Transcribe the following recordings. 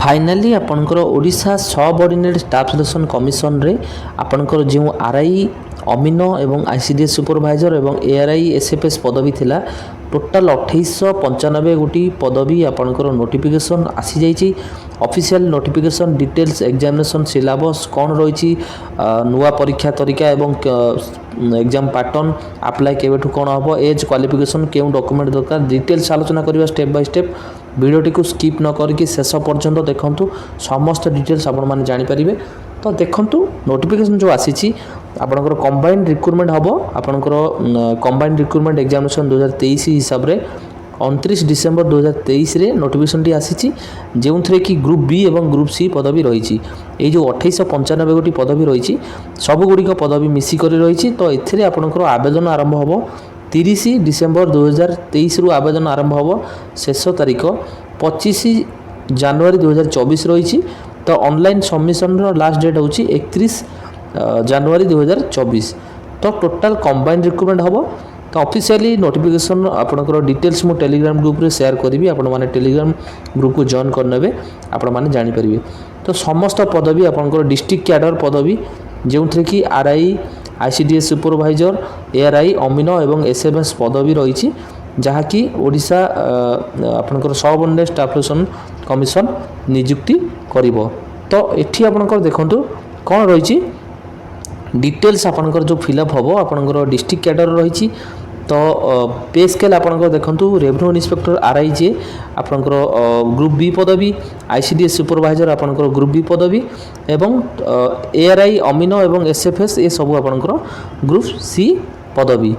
Finally आपणकर Odisha सबअर्डिनेट staff selection commission रे आपणकर जो आरआई अमीन एवं आईसीडीएस सुपरवाइजर एवं एआरआई एसएफएस पदवी थिला टोटाल 2895 गोटी पदवी आपणकर नोटिफिकेशन आसी जाइछि। Official notification details examination syllabus कौन रही नुआ परीक्षा तरीका एवं एग्जाम पैटर्न अप्लाई केवेठु कौन हम एज क्वालिफिकेशन केउं डॉक्यूमेंट दरकार डिटेल्स आलोचना करिवा स्टेप बाय स्टेप। वीडियोटी को स्किप न करके शेष पर्यंत देखंतु समस्त डिटेल्स आपण माने जानि परिबे। तो देखंतु नोटिफिकेशन जो आसीछि आपनकर कंबाइंड रिक्रूटमेंट हबो आपनकर कंबाइंड रिक्रूटमेंट एग्जामिनेशन 2023 हिसाब रे 29 डिसेंबर 2023 रे नोटिफिकेशन टी आसीछि जेउथरे कि ग्रुप बी एवं ग्रुप सी पदवी रही ये जो 2895 गोटी पदवी रही सब गुड़िक पदवी मिसी करी रही। तो एथिरे आपनकर आवेदन आरंभ हबो 30 डिसेंबर 2023 रु आवेदन आरंभ हबो शेष तारीख 25 जनवरी 2024 रही। तो ऑनलाइन सबमिशन रो लास्ट डेट होची 31 जनवरी 2024। तो टोटाल कंबाइंड रिक्रूटमेंट हबो। तो ऑफिशियली नोटिफिकेशन आपनकर डिटेल्स मु टेलीग्राम ग्रुप रे शेयर करिवि आपण माने टेलीग्राम ग्रुप को जॉइन करनेबे आपण माने जानि परिबे। तो समस्त पदवी आपनकर डिस्ट्रिक्ट कैडर पदवी जेउथरे कि RI ICDS supervisor ARY amino एवं एसएमएस पदवी रही जहाँकि ओडिशा आपनकर सबअर्डिनेट स्टाफ सिलेक्शन कमिशन नियुक्ति करिवो। तो एठी आपनकर देखंतु कोन रही डिटेल्स आपनकर जो फिलअप हम आपनकर डिस्ट्रिक्ट कैडर रही। तो पे स्केल आपनकर देखंतु रेवेन्यू इंस्पेक्टर आरआई जे आपनकर ग्रुप बी पदवी आईसीडीएस सुपरवाइजर आपनकर ग्रुप बी पदवी एवं एआरआई अमीनो एवं एसएफएस ये सब आपनकर ग्रुप सी पदवी।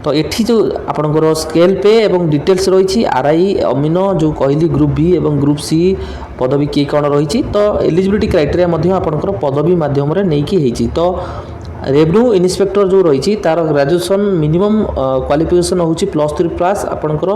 तो एठी जो आपनकर स्केल पे एवं डिटेल्स रही आरआई अमीनो जो कहली ग्रुप बी एवं ग्रुप सी पदवी किए कौन रही। तो एलिजिबिलिटी क्राइटेरिया मध्य आपनकर पदवी माध्यम रे नहीं की तो रेवेन्यू इन्स्पेक्टर जो रही तार ग्रेजुएशन मिनिमम क्वालिफिकेशन होची +3 पास आपनकर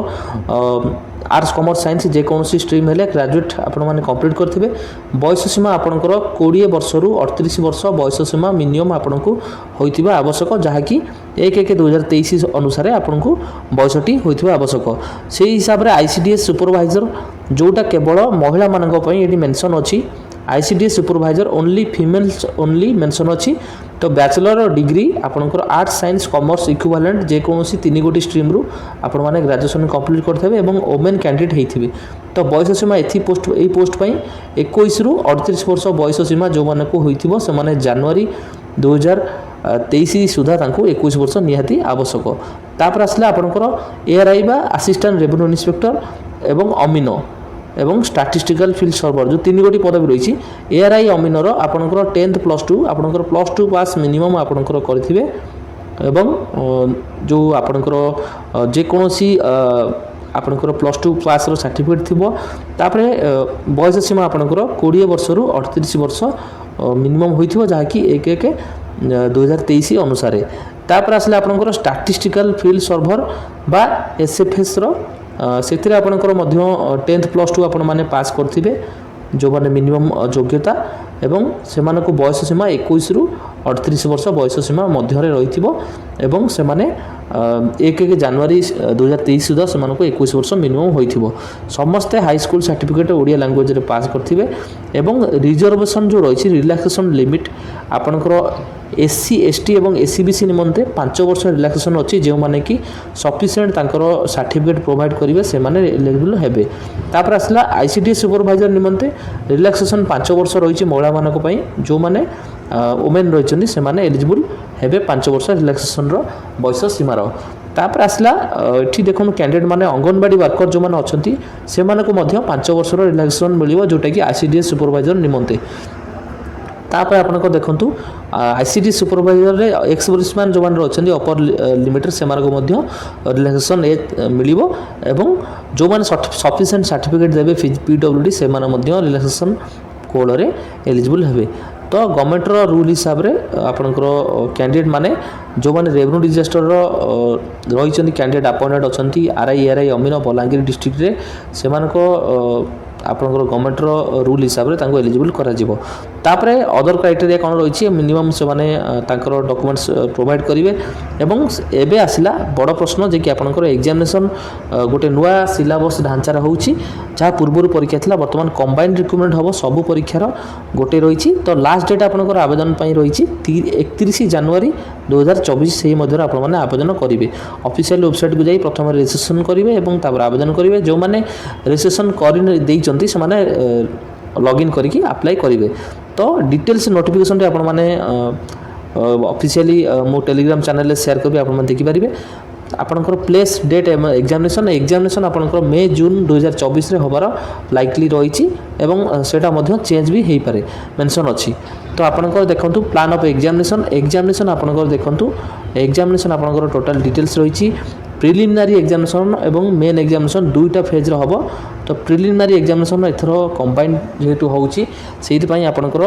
आर्ट्स कॉमर्स साइंस जेकोसी स्ट्रीम हेले ग्रेजुएट आपण माने कंप्लीट करथिबे। बयस सीमा आपनकर 20 वर्ष रु 38 वर्ष बयस सीमा मिनिमम आपनकु होइथिबा आवश्यक जहाँकि 1/1/2023 अनुसार आपनकु बयसटी होइथिबा आवश्यक। से हिसाब रे आईसीडीएस सुपरवाइजर जोटा केवल महिला मानक पई एटी मेंशन अछि ICDS supervisor only females only mention अछि। तो बैचलर डिग्री आपनकर आर्ट्स साइंस कॉमर्स इक्विवेलेंट जेकोसी 3 गोटी स्ट्रीम रु आपण माने ग्रेजुएशन कंप्लीट करथबे एवं ओमेन कैंडिडेट हेथिबे। तो बयस सीमा एथि पोस्ट एई पोस्ट पई 21 रु 38 वर्ष बयस सीमा जो माने को होइथिबो से माने जनवरी 2023 सुधा तांको 21 वर्ष निहाती आवश्यक। तापर आसला आपनकर एआरआई बा असिस्टेंट रेवेन्यू इंस्पेक्टर एवं अमीनो एवं स्टैटिस्टिकल फील्ड सर्वर जो 3 गोटी पदवी रही एआरआई अमीनर आपनकर 10th +2 आपनकर +2 पास मिनिमम आपनकर करथिबे एवं जो आपनकर जेकोसी आपनकर +2 पास रो सर्टिफिकेट थिबो। तापरे बयस सीमा आपनकर 20 वर्ष रु 38 वर्ष मिनिमम होइथिबो जहाँकि 1/1/2023 अनुसार। तापर आसले आपनकर स्टैटिस्टिकल फील्ड सर्वर बा एसएफएस रो से आपनकर मध्य 10th +2 आपण माने पास करथिबे जो माने मिनिमम योग्यता एवं सेमानकु बयस सीमा 21 रु 38 वर्ष बयस सीमा मध्य रे रहिथिबो एवं से माने 1 जनवरी 2023 सुधा सेमानकु 21 वर्ष मिनिमम होइथिबो। समस्त high school certificate Odia language रे पास करथिबे एवं रिजर्वेशन जो रही रिलैक्सेशन लिमिट आपनकर एससी एसटी एवं एससीबीसी निमंते 5 वर्ष रिलैक्सेशन अच्छी जो माने कि सफिशिएंट तांकर सर्टिफिकेट प्रोवाइड करिवे से माने एलिजिबल हेबे। तापर आसला आईसीडीएस सुपरवाइजर निमंते रिलैक्सेशन 5 वर्ष रही महिला मानक पई जो माने वुमेन रही से माने एलिजिबल हेबे 5 वर्ष रिलैक्सेशन रो बयस सीमार। तापर आसला एठी देखुन कैंडिडेट माने अंगनवाड़ी वर्कर जो माने अछंती से मानकु मध्य 5 वर्ष रो रिलैक्सेशन मिलिबो जोटा कि आईसीडीएस सुपरवाइजर निमंते। तापर आपनको देखंतु आईसीडी सुपरवाइजर रे एक्स सर्विसमैन जो मान रछन्ती अपर लिमिट से मार्ग मध्य रिलैक्सेशन ए मिलिबो एवं जो मान सफिशिएंट सर्टिफिकेट देबे पीडब्ल्यूडी से मान मध्य रिलैक्सेशन कोड रे एलिजिबल हेबे। तो गवर्नमेंट रो रूल हिसाब रे आपनकर कैंडिडेट माने जो माने रेवेन्यू डिजास्टर रो रहिचन्ती कैंडिडेट अपॉइंटेड अछन्ती आरआई एआरआई अमीनो बलांगीर डिस्ट्रिक्ट रे से मानको ଆପଣଙ୍କର ଗଭର୍ଣ୍ଣମେଣ୍ଟର ରୁଲ୍ ହିସାବରେ ତାଙ୍କୁ ଏଲିଜିବଲ୍ କରାଯିବ। ତାପରେ ଅଦର କ୍ରାଇଟେରିଆ କ'ଣ ରହିଛି, ମିନିମମ୍ ସେମାନେ ତାଙ୍କର ଡକୁମେଣ୍ଟସ୍ ପ୍ରୋଭାଇଡ଼ କରିବେ। ଏବଂ ଏବେ ଆସିଲା ବଡ଼ ପ୍ରଶ୍ନ ଯେ କି ଆପଣଙ୍କର ଏକ୍ଜାମିନେସନ୍ ଗୋଟେ ନୂଆ ସିଲାବସ୍ ଢାଞ୍ଚାରେ ହେଉଛି, ଯାହା ପୂର୍ବରୁ ପରୀକ୍ଷା ଥିଲା, ବର୍ତ୍ତମାନ କମ୍ବାଇନ୍ଡ ରିକ୍ରୁଟମେଣ୍ଟ ହେବ ସବୁ ପରୀକ୍ଷାର ଗୋଟେ ରହିଛି। ତ ଲାଷ୍ଟ ଡେଟ୍ ଆପଣଙ୍କର ଆବେଦନ ପାଇଁ ରହିଛି 31 ଜାନୁଆରୀ 2024, ସେହି ମଧ୍ୟରେ ଆପଣମାନେ ଆବେଦନ କରିବେ। ଅଫିସିଆଲ ୱେବସାଇଟ୍କୁ ଯାଇ ପ୍ରଥମେ ରେଜିଷ୍ଟ୍ରେସନ୍ କରିବେ ଏବଂ ତାପରେ ଆବେଦନ କରିବେ। ଯେଉଁମାନେ ରେଜିଷ୍ଟ୍ରେସନ୍ କରି ଦେଇଛନ୍ତି ସେମାନେ ଲଗ୍ଇନ୍ କରିକି ଆପ୍ଲାଏ କରିବେ। ତ ଡିଟେଲ୍ସ ନୋଟିଫିକେସନ୍ରେ ଆପଣମାନେ ଅଫିସିଆଲି ମୋ ଟେଲିଗ୍ରାମ ଚ୍ୟାନେଲରେ ସେୟାର କରିବି, ଆପଣମାନେ ଦେଖିପାରିବେ। ଆପଣଙ୍କର ପ୍ଲେସ୍ ଡେଟ୍ ଏକ୍ଜାମିନେସନ୍ ଆପଣଙ୍କର ମେ ଜୁନ୍ 2024ରେ ହେବାର ଲାଇକଲି ରହିଛି ଏବଂ ସେଇଟା ମଧ୍ୟ ଚେଞ୍ଜ ବି ହୋଇପାରେ, ମେନସନ୍ ଅଛି। ତ ଆପଣଙ୍କର ଦେଖନ୍ତୁ ପ୍ଲାନ୍ ଅଫ୍ ଏକ୍ଜାମିନେସନ୍ ଆପଣଙ୍କର ଦେଖନ୍ତୁ ଏକ୍ଜାମିନେସନ୍ ଆପଣଙ୍କର ଟୋଟାଲ୍ ଡିଟେଲ୍ସ ରହିଛି। ପ୍ରିଲିମିନାରୀ ଏକ୍ଜାମିନେସନ୍ ଏବଂ ମେନ୍ ଏକ୍ଜାମିନେସନ୍ ଦୁଇଟା ଫେଜ୍ର ହେବ। ତ ପ୍ରିଲିମିନାରୀ ଏକ୍ଜାମିନେସନ୍ ଏଥର କମ୍ବାଇନ୍ଡ ଯେହେତୁ ହେଉଛି, ସେଇଥିପାଇଁ ଆପଣଙ୍କର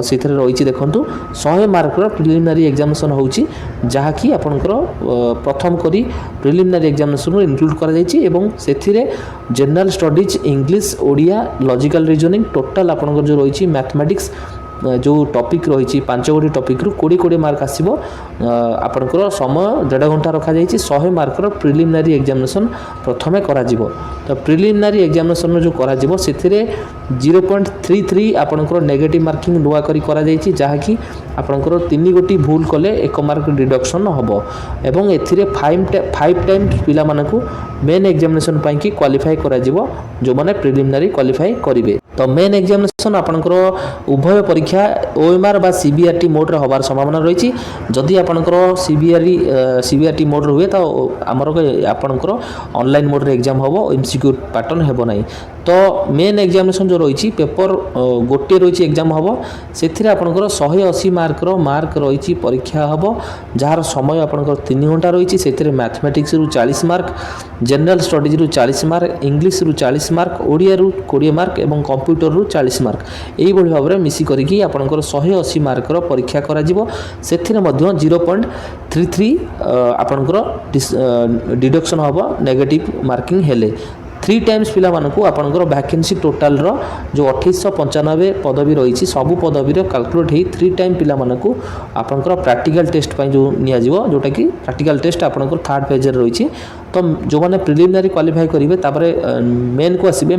ସେଥିରେ ରହିଛି ଦେଖନ୍ତୁ 100 ମାର୍କର ପ୍ରିଲିମିନାରୀ ଏକ୍ଜାମିନେସନ୍ ହେଉଛି, ଯାହାକି ଆପଣଙ୍କର ପ୍ରଥମ କରି ପ୍ରିଲିମିନାରୀ ଏକ୍ଜାମିନେସନ୍ରୁ ଇନକ୍ଲୁଡ଼ କରାଯାଇଛି। ଏବଂ ସେଥିରେ general studies, English, Odia, logical reasoning, total ଆପଣଙ୍କର ଯେଉଁ ରହିଛି ମ୍ୟାଥମେଟିକ୍ସ ଯେଉଁ ଟପିକ୍ ରହିଛି 5 ଗୋଟି ଟପିକ୍ରୁ 20 ମାର୍କ ଆସିବ। ଆପଣଙ୍କର ସମୟ 1.5 ଘଣ୍ଟା ରଖାଯାଇଛି। 100 ମାର୍କର ପ୍ରିଲିମିନାରୀ ଏକ୍ଜାମିନେସନ୍ ପ୍ରଥମେ କରାଯିବ। ତ ପ୍ରିଲିମିନାରୀ ଏକ୍ଜାମିନେସନ୍ ଯେଉଁ କରାଯିବ ସେଥିରେ 0.33 ଆପଣଙ୍କର ନେଗେଟିଭ୍ ମାର୍କିଂ ନୂଆ କରି କରାଯାଇଛି, ଯାହାକି ଆପଣଙ୍କର 3 ଗୋଟି ଭୁଲ କଲେ 1 ମାର୍କ ଡିଡକ୍ସନ୍ ହେବ। ଏବଂ ଏଥିରେ 5 ଟାଇମ୍ସ ପିଲାମାନଙ୍କୁ ମେନ୍ ଏକ୍ଜାମିନେସନ୍ ପାଇଁକି କ୍ୱାଲିଫାଏ କରାଯିବ, ଯେଉଁମାନେ ପ୍ରିଲିମିନାରୀ କ୍ୱାଲିଫାଏ କରିବେ। ତ ମେନ୍ ଏକ୍ଜାମିନେସନ୍ ଆପଣଙ୍କର ଉଭୟ ପରୀକ୍ଷା OMR ବା CBRT ମୋଡ଼୍ରେ ହେବାର ସମ୍ଭାବନା ରହିଛି। ଯଦି ଆପଣଙ୍କର CBRT ମୋଡ଼୍ରେ ହୁଏ ତ ଆପଣଙ୍କର ଅନଲାଇନ୍ ମୋଡ଼୍ରେ ଏକ୍ଜାମ୍ ହେବ, MCQ ପାଟର୍ନ ହେବ ନାହିଁ। ତ ମେନ୍ ଏକ୍ଜାମିନେସନ୍ ଯେଉଁ ରହିଛି ପେପର୍ ଗୋଟିଏ ରହିଛି ଏକ୍ଜାମ୍ ହେବ, ସେଥିରେ ଆପଣଙ୍କର 180 ମାର୍କର ରହିଛି ପରୀକ୍ଷା ହେବ, ଯାହାର ସମୟ ଆପଣଙ୍କର 3 ଘଣ୍ଟା ରହିଛି। ସେଥିରେ ମ୍ୟାଥମେଟିକ୍ସରୁ 40 ମାର୍କ, ଜେନେରାଲ୍ ଷ୍ଟଡ଼ିଜ୍ରୁ 40 ମାର୍କ, ଇଂଲିଶରୁ 40 ମାର୍କ, ଓଡ଼ିଆରୁ 20 ମାର୍କ ଏବଂ କମ୍ପ୍ୟୁଟରରୁ 40 ମାର୍କ, ଏଇଭଳି ଭାବରେ ମିଶି କରିକି ଆପଣଙ୍କର 180 ମାର୍କର ପରୀକ୍ଷା କରାଯିବ। ସେଥିରେ ମଧ୍ୟ 0.33 ଆପଣଙ୍କର ଡିଡକ୍ସନ୍ ହେବ ନେଗେଟିଭ୍ ମାର୍କିଂ ହେଲେ। 3 ଟାଇମ୍ସ ପିଲାମାନଙ୍କୁ ଆପଣଙ୍କର ଭ୍ୟାକେନ୍ସି ଟୋଟାଲର ଯେଉଁ 2895 ପଦବୀ ରହିଛି, ସବୁ ପଦବୀର କାଲକୁଲେଟ୍ ହେଇ 3 ଟାଇମ୍ ପିଲାମାନଙ୍କୁ ଆପଣଙ୍କର ପ୍ରାକ୍ଟିକାଲ୍ ଟେଷ୍ଟ ପାଇଁ ଯେଉଁ ନିଆଯିବ, ଯେଉଁଟାକି ପ୍ରାକ୍ଟିକାଲ୍ ଟେଷ୍ଟ ଆପଣଙ୍କର 3rd ଫେଜ୍ରେ ରହିଛି। ତ ଯେଉଁମାନେ ପ୍ରିଲିମିନାରୀ କ୍ୱାଲିଫାଏ କରିବେ ତାପରେ ମେନ୍କୁ ଆସିବେ,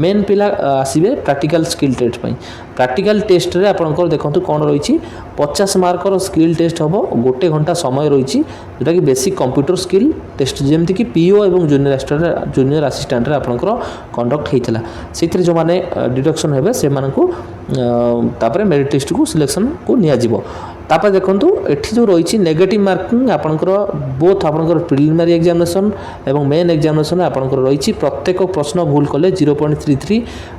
ମେନ୍ ପିଲା ଆସିବେ ପ୍ରାକ୍ଟିକାଲ୍ ସ୍କିଲ୍ ଟେଷ୍ଟ ପାଇଁ। ପ୍ରାକ୍ଟିକାଲ୍ ଟେଷ୍ଟରେ ଆପଣଙ୍କର ଦେଖନ୍ତୁ କ'ଣ ରହିଛି, 50 ମାର୍କର ସ୍କିଲ୍ ଟେଷ୍ଟ ହେବ, 1 ଘଣ୍ଟା ସମୟ ରହିଛି, ଯେଉଁଟାକି ବେସିକ୍ କମ୍ପ୍ୟୁଟର ସ୍କିଲ୍ ଟେଷ୍ଟ, ଯେମିତିକି PO ଏବଂ ଜୁନିୟର ଆସିଷ୍ଟାଣ୍ଟରେ ଆପଣଙ୍କର କଣ୍ଡକ୍ଟ ହେଇଥିଲା। ସେଥିରେ ଯେଉଁମାନେ ଡିଡକ୍ସନ୍ ହେବେ ସେମାନଙ୍କୁ ତାପରେ ମେରିଟ୍ ଲିଷ୍ଟକୁ ସିଲେକ୍ସନ୍କୁ ନିଆଯିବ। ତାପରେ ଦେଖନ୍ତୁ ଏଠି ଯେଉଁ ରହିଛି ନେଗେଟିଭ୍ ମାର୍କିଂ ଆପଣଙ୍କର ବୋଥ୍ ଆପଣଙ୍କର ପ୍ରିଲିମିନାରୀ ଏକ୍ଜାମିନେସନ୍ ଏବଂ ମେନ୍ ଏକ୍ଜାମିନେସନ୍ ଆପଣଙ୍କର ରହିଛି। ପ୍ରତ୍ୟେକ ପ୍ରଶ୍ନ ଭୁଲ କଲେ 0.33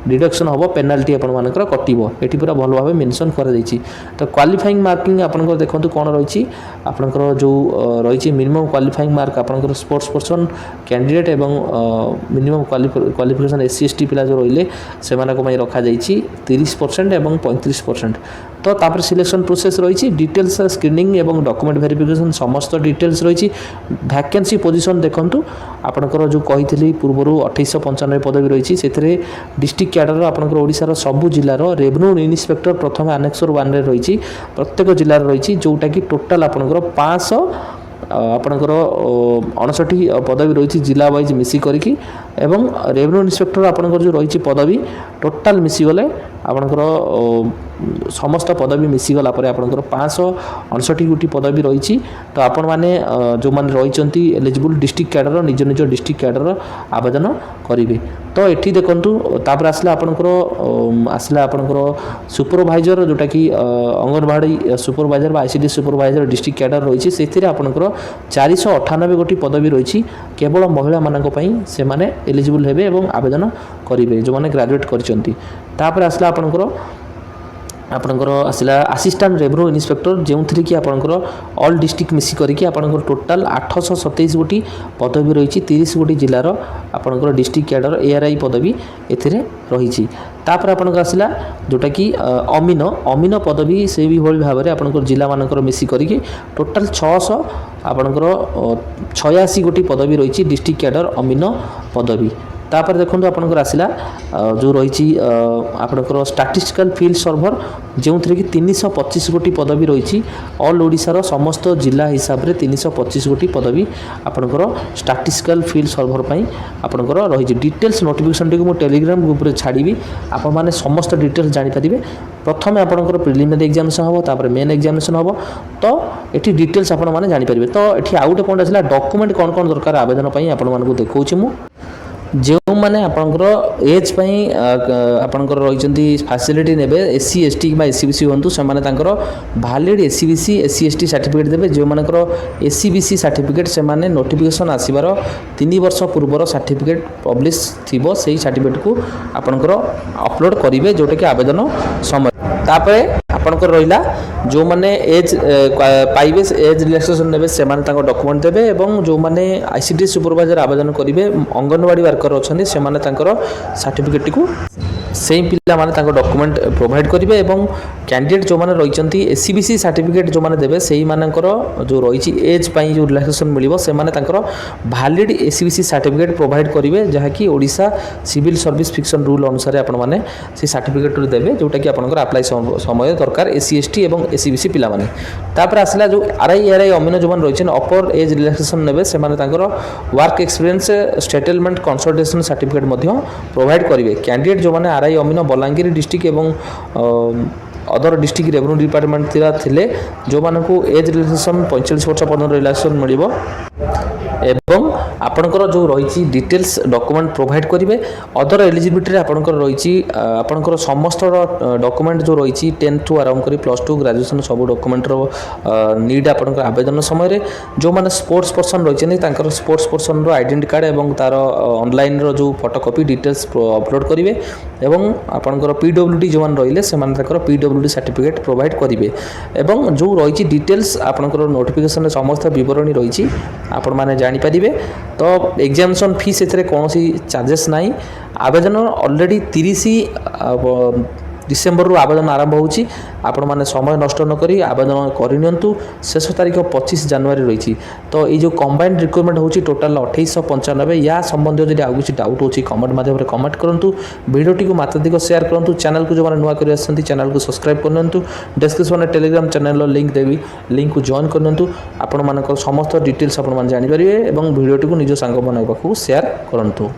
ଡିଡକ୍ସନ୍ ହେବ, ପେନାଲ୍ଟି ଆପଣମାନଙ୍କର କଟିବ। ଏଠି ପୁରା ଭଲ ଭାବେ ମେନସନ୍ କରାଯାଇଛି। ତ କ୍ୱାଲିଫାଇଂ ମାର୍କିଂ ଆପଣଙ୍କର ଦେଖନ୍ତୁ କ'ଣ ରହିଛି, ଆପଣଙ୍କର ଯେଉଁ ରହିଛି ମିନିମମ୍ କ୍ୱାଲିଫାଇଂ ମାର୍କ ଆପଣଙ୍କର ସ୍ପୋର୍ଟସ୍ ପର୍ସନ୍ କ୍ୟାଣ୍ଡିଡେଟ୍ ଏବଂ ମିନିମମ୍ କ୍ୱାଲିଫିକେସନ୍ SC/ST ପିଲା ଯେଉଁ ରହିଲେ ସେମାନଙ୍କ ପାଇଁ ରଖାଯାଇଛି 30% ଏବଂ 35%। ତ ତାପରେ ସିଲେକ୍ସନ୍ ପ୍ରୋସେସ୍ ରହିଛି, ଡିଟେଲ୍ସ ସ୍କ୍ରିନିଂ ଏବଂ ଡକୁମେଣ୍ଟ ଭେରିଫିକେସନ୍ ସମସ୍ତ ଡିଟେଲ୍ସ ରହିଛି। ଭ୍ୟାକେନ୍ସି ପୋଜିସନ୍ ଦେଖନ୍ତୁ ଆପଣଙ୍କର ଯେଉଁ କହିଥିଲି ପୂର୍ବରୁ 2895 ପଦବୀ ରହିଛି, ସେଥିରେ ଡିଷ୍ଟ୍ରିକ୍ଟ କ୍ୟାଡର ଆପଣଙ୍କର ଓଡ଼ିଶାର ସବୁ ଜିଲ୍ଲାର ରେଭିନ୍ୟୁ ଇନ୍ସପେକ୍ଟର ପ୍ରଥମେ ଆନେକ୍ସର 1ରେ ରହିଛି, ପ୍ରତ୍ୟେକ ଜିଲ୍ଲାରେ ରହିଛି, ଯେଉଁଟାକି ଟୋଟାଲ୍ ଆପଣଙ୍କର 559 ପଦବୀ ରହିଛି ଜିଲ୍ଲା ୱାଇଜ୍ ମିଶି କରିକି। ଏବଂ ରେଭିନ୍ୟୁ ଇନ୍ସପେକ୍ଟର ଆପଣଙ୍କର ଯେଉଁ ରହିଛି ପଦବୀ ଟୋଟାଲ୍ ମିଶିଗଲେ ଆପଣଙ୍କର ସମସ୍ତ ପଦବୀ ମିଶିଗଲା ପରେ ଆପଣଙ୍କର 559 ଗୋଟି ପଦବୀ ରହିଛି। ତ ଆପଣମାନେ ଯେଉଁମାନେ ରହିଛନ୍ତି ଏଲିଜିବୁଲ୍ ଡିଷ୍ଟ୍ରିକ୍ଟ କ୍ୟାଡର ନିଜ ଡିଷ୍ଟ୍ରିକ୍ଟ କ୍ୟାଡର ଆବେଦନ କରିବେ। ତ ଏଠି ଦେଖନ୍ତୁ ତାପରେ ଆସିଲା ଆପଣଙ୍କର ସୁପରଭାଇଜର, ଯେଉଁଟାକି ଅଙ୍ଗନବାଡ଼ି ସୁପରଭାଇଜର ବା ICD ସୁପରଭାଇଜର ଡିଷ୍ଟ୍ରିକ୍ଟ କ୍ୟାଡର ରହିଛି। ସେଥିରେ ଆପଣଙ୍କର 498 ଗୋଟି ପଦବୀ ରହିଛି, କେବଳ ମହିଳାମାନଙ୍କ ପାଇଁ ସେମାନେ ଏଲିଜିବୁଲ୍ ହେବେ ଏବଂ ଆବେଦନ କରିବେ ଯେଉଁମାନେ ଗ୍ରାଜୁଏଟ୍ କରିଛନ୍ତି। ତାପରେ ଆସିଲା ଆପଣଙ୍କର ଆସିଲା ଆସିଷ୍ଟାଣ୍ଟ ରେଭିନ୍ୟୁ ଇନ୍ସପେକ୍ଟର, ଯେଉଁଥିରେ କି ଆପଣଙ୍କର ଅଲ୍ ଡିଷ୍ଟ୍ରିକ୍ଟ ମିଶି କରିକି ଆପଣଙ୍କର ଟୋଟାଲ୍ 827 ଗୋଟି ପଦବୀ ରହିଛି, 30 ଗୋଟି ଜିଲ୍ଲାର ଆପଣଙ୍କର ଡିଷ୍ଟ୍ରିକ୍ଟ କ୍ୟାଡର ARI ପଦବୀ ଏଥିରେ ରହିଛି। ତାପରେ ଆପଣଙ୍କର ଆସିଲା ଯେଉଁଟାକି ଅମିନ ପଦବୀ, ସେଇଭଳି ଭାବରେ ଆପଣଙ୍କର ଜିଲ୍ଲାମାନଙ୍କର ମିଶି କରିକି ଟୋଟାଲ୍ 686 ଗୋଟି ପଦବୀ ରହିଛି ଡିଷ୍ଟ୍ରିକ୍ଟ କ୍ୟାଡର ଅମିନ ପଦବୀ। तापर देखो आपंकर आसला जो रही आपंकर स्टाटिस्टिकल फील्ड सर्भर जो थी कि 325 गोटी पदवी रही ऑल ओडिशार समस्त जिला हिसाब से 325 गोटी पदवी आपंकर स्टाटिस्टिकल फील्ड सर्भर पर आपंकर रही डिटेल्स नोटिफिकेशन टी मुझे टेलीग्राम ग्रुप में छाड़ी आपण मैंने समस्त डिटेल्स जानीपर प्रथम आपंकर प्रिलिमिनारी एग्जामिनेशन हम तापर मेन एग्जामिनेशन हम तो ये डिटेल्स आपण मैंने जानीपर तो ये आउ गोटे पॉइंट आसला डॉक्यूमेंट कौन कौन दरकार आवेदन आपण मानक देखा मु जो मैंने आपंकर एज आपंकर रही फैसिलिटी ने एससी एसटी कि एससीबीसी हूँ से valid SCBC SC ST certificate देवे जो मानकर एससीबीसी सर्टिफिकेट से नोटिफिकेशन आसबार 3 वर्ष पूर्वर सर्टिफिकेट पब्लिश थी से सर्टिफिकेट को आपंकर अपलोड करेंगे जोटा कि आवेदन समय तापर आपंकर रहा जो मैंने एज पाइबे एज रिलैक्सेशन ने से डॉक्यूमेंट देवे और जो मैंने आईसीडी सुपरवाइजर आवेदन करेंगे अंगनवाड़ी वर्कर अच्छा से सर्टिफिकेट को से पिला माने डॉक्यूमेंट प्रोवाइड करेंगे और कैंडिडेट जो मैंने रही एससीबीसी सर्टिफिकेट जो मैंने देवे से जो रही एज जो रिलैक्सेशन मिले से भैलिड एससीबीसी सर्टिफिकेट प्रोवाइड करेंगे जहाँकि Odisha civil service fiction rule अनुसार आपने से सर्टिफिकेट देवे जोटा कि आपंकर अप्लाई समय दरकार एससी एसटी और एससीबीसी पिला माने तापर आसला जो आरआई अमीन जो मैंने रही अपर एज रिलैक्सेशन ने से work experience settlement consultation certificate provide करेंगे कैंडिडेट जो मैंने आरआई अमीन बलांगीर डिस्ट्रिक्ट और अदर डिस्ट्रिक्ट रेवेन्यू डिपार्टमेंट थिले जो मानक एज रिलैक्सेशन 45 वर्ष पर्यटन रिलैक्सेशन मिल एवं आपणकर जो रही डिटेल्स डॉक्यूमेंट प्रोवाइड करेंगे अदर एलिजिबिलिटी आपणकर रही आपणकर समस्त डॉक्यूमेंट जो रही 10 टू आरंभ कर +2 ग्रेजुएशन सब डॉक्यूमेंटर नीड आपणकर आवेदन समय जो मैंने स्पोर्ट्स पर्सन रही स्पोर्ट्स पर्सन आइडेंटिटी कार्ड एवं तार ऑनलाइन जो फोटोकॉपी डिटेल्स अपलोड करेंगे एवं आपणकर पीडब्ल्यूडी जो मैंने रही से पीडब्ल्यूडी सर्टिफिकेट प्रोवाइड करेंगे एवं जो रही डिटेल्स आपणकर नोटिफिकेशन समस्त बरणी रही आपण मैंने जानीपर तो एग्जामिनेशन फी से कौन चार्जेस ना आवेदन ऑलरेडी 30 डिसेम्बर रु आवेदन आरंभ होची आपण माने समय नष्ट न करी आवेदन करिनियंतु शेष तारीख 25 जनवरी रही तो ये जो कंबाइंड रिक्वायरमेंट होची टोटल 2895 या संबंधी यदि आउ किसी डाउट होची कमेंट माध्यम रे कमेंट करंतु वीडियोटी को मात्राधिक शेयर करंतु चैनल को जो माने नुआ करी आछंती चैनल को सब्सक्राइब करनंतु डिस्क्रिप्शन में टेलीग्राम चैनल लिंक देवी लिंक को जॉइन करनंतु आपण मानकर समस्त डिटेल्स आपण मान जानि परिबे एवं वीडियोटी को निज संग बनाइबाकू शेयर करंतु।